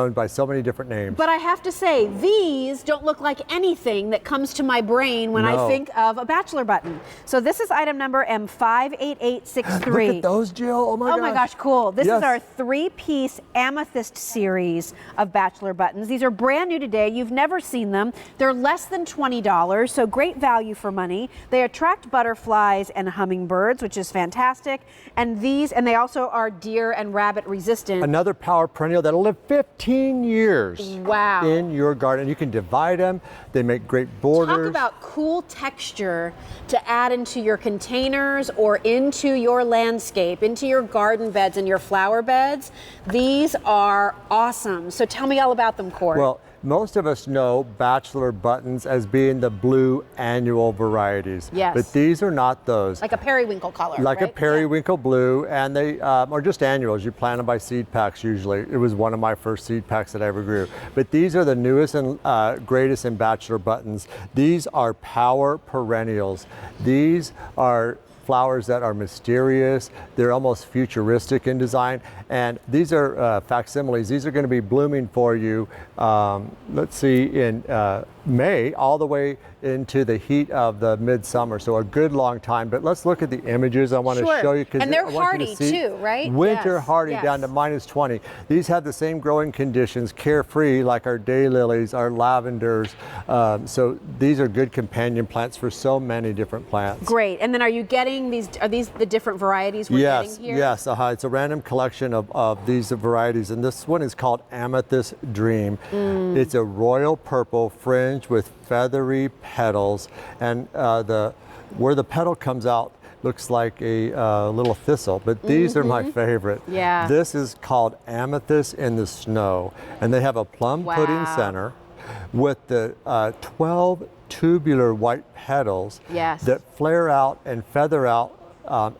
known by so many different names. But I have to say, these don't look like anything that comes to my brain when I think of a Bachelor button. So this is item number M58863. Look at those, Jill. Oh my gosh, cool. This is our 3-piece Amethyst series of Bachelor buttons. These are brand new today. You've never seen them. They're less than $20, so great value for money. They attract butterflies and hummingbirds, which is fantastic. And they also are deer and rabbit resistant. Another power perennial that'll live 15 years wow. in your garden. You can divide them. They make great borders. Talk about cool texture to add into your containers or into your landscape, into your garden beds and your flower beds. These are awesome. So tell me all about them, Court. Well, most of us know Bachelor buttons as being the blue annual varieties. Yes. But these are not those. Like a periwinkle color, Like right? a periwinkle blue, and they are just annuals. You plant them by seed packs usually. It was one of my first seed packs that I ever grew. But these are the newest and greatest in Bachelor buttons. These are power perennials. These are flowers that are mysterious. They're almost futuristic in design. And these are facsimiles. These are going to be blooming for you, let's see, in May all the way into the heat of the midsummer. So a good long time. But let's look at the images I want to show you. And they're hardy too, right? Winter hardy down to -20. These have the same growing conditions, carefree, like our daylilies, our lavenders. So these are good companion plants for so many different plants. Great. And then are you getting these, are these the different varieties we're getting here? Yes, it's a random collection of these varieties. And this one is called Amethyst Dream. It's a royal purple fringe with feathery petals, and where the petal comes out looks like a little thistle, but these are my favorite. Yeah. This is called Amethyst in the Snow, and they have a plum pudding center with the 12 tubular white petals that flare out and feather out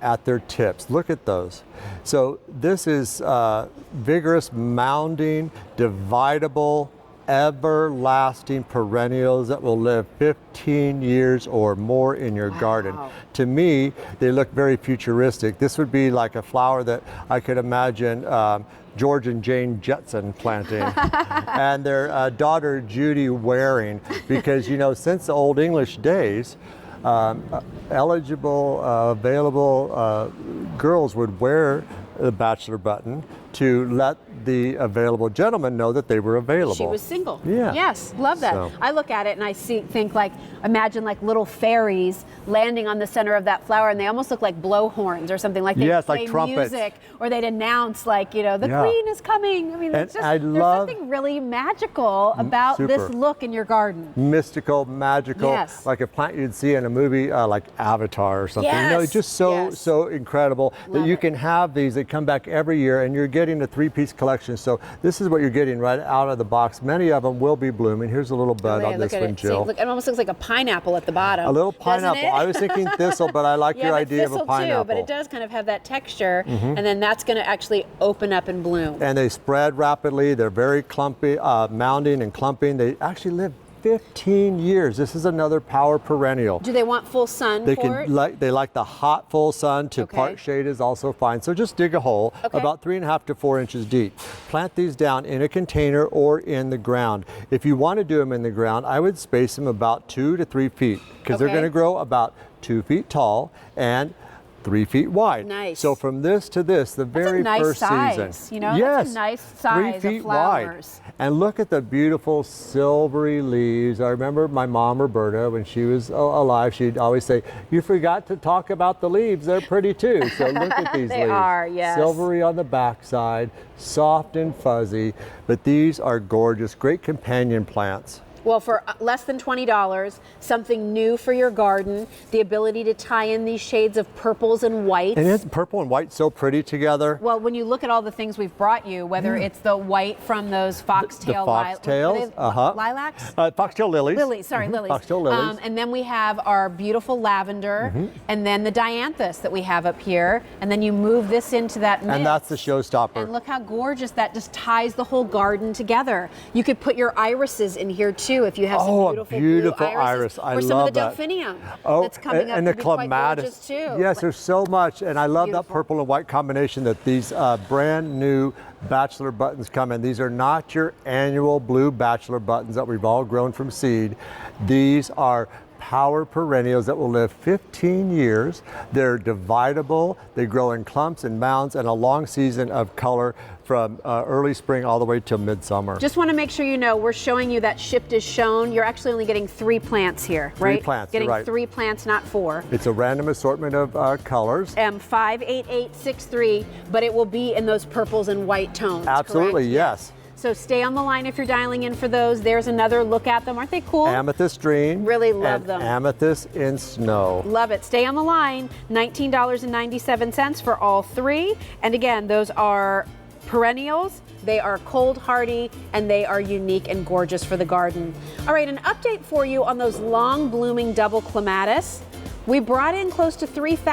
at their tips. Look at those. So this is vigorous, mounding, dividable, everlasting perennials that will live 15 years or more in your garden. To me, they look very futuristic. This would be like a flower that I could imagine George and Jane Jetson planting and their daughter Judy wearing, because since the Old English days, eligible, available girls would wear the Bachelor button to let the available gentleman know that they were available. She was single. Yeah. Yes, love that. So. I look at it and I think imagine like little fairies landing on the center of that flower, and they almost look like blowhorns or something. Like they play like trumpets. Music, or they'd announce the queen is coming. I mean, there's something really magical about this look in your garden. Mystical, magical, like a plant you'd see in a movie like Avatar or something. It's just so incredible that you can have these. They come back every year, and you're getting a 3-piece collection. So this is what you're getting right out of the box. Many of them will be blooming. Here's a little bud on this one, Jill. See, look, it almost looks like a pineapple at the bottom. A little pineapple. I was thinking thistle, but I like your idea of a pineapple. Too, but it does kind of have that texture, and then that's going to actually open up and bloom. And they spread rapidly. They're very clumpy, mounding and clumping. They actually live 15 years. This is another power perennial. Do they want full sun? They like the hot full sun. Part shade is also fine. So just dig a hole about 3.5 to 4 inches deep. Plant these down in a container or in the ground. If you want to do them in the ground, I would space them about 2 to 3 feet, because they're going to grow about 2 feet tall and 3 feet wide. Nice. So from this to this, the very first season. That's a nice size 3 feet of flowers. wide. And look at the beautiful silvery leaves. I remember my mom, Roberta, when she was alive, she'd always say, "You forgot to talk about the leaves. They're pretty too." So look at these they leaves. Are, yes. Silvery on the backside, soft and fuzzy, but these are gorgeous, great companion plants. Well, for less than $20, something new for your garden, the ability to tie in these shades of purples and whites. And isn't purple and white so pretty together? Well, when you look at all the things we've brought you, whether it's the white from those foxtail foxtails, lilacs? Foxtail lilies. Lilies. Foxtail lilies. And then we have our beautiful lavender, and then the dianthus that we have up here, and then you move this into that mix. And that's the showstopper. And look how gorgeous that just ties the whole garden together. You could put your irises in here too. too if you have some beautiful blue iris. I or some love of the that. delphinium Oh, that's coming up and the to be quite clematis gorgeous too. Yes, there's so much, and I love that purple and white combination that these brand new Bachelor buttons come in. These are not your annual blue Bachelor buttons that we've all grown from seed. These are power perennials that will live 15 years. They're dividable. They grow in clumps and mounds and a long season of color from early spring all the way till midsummer. Just want to make sure you know we're showing you that shipped is shown. You're actually only getting 3 plants here, right? 3 plants, getting right. 3 plants, not 4. It's a random assortment of colors. M58863, but it will be in those purples and white tones. Absolutely, correct? yes. So stay on the line if you're dialing in for those. There's another look at them. Aren't they cool? Amethyst Dream. Really love and them. Amethyst in Snow. Love it. Stay on the line. $19.97 for all 3. And again, those are perennials. They are cold hardy and they are unique and gorgeous for the garden. All right, an update for you on those long blooming double clematis. We brought in close to 3,000.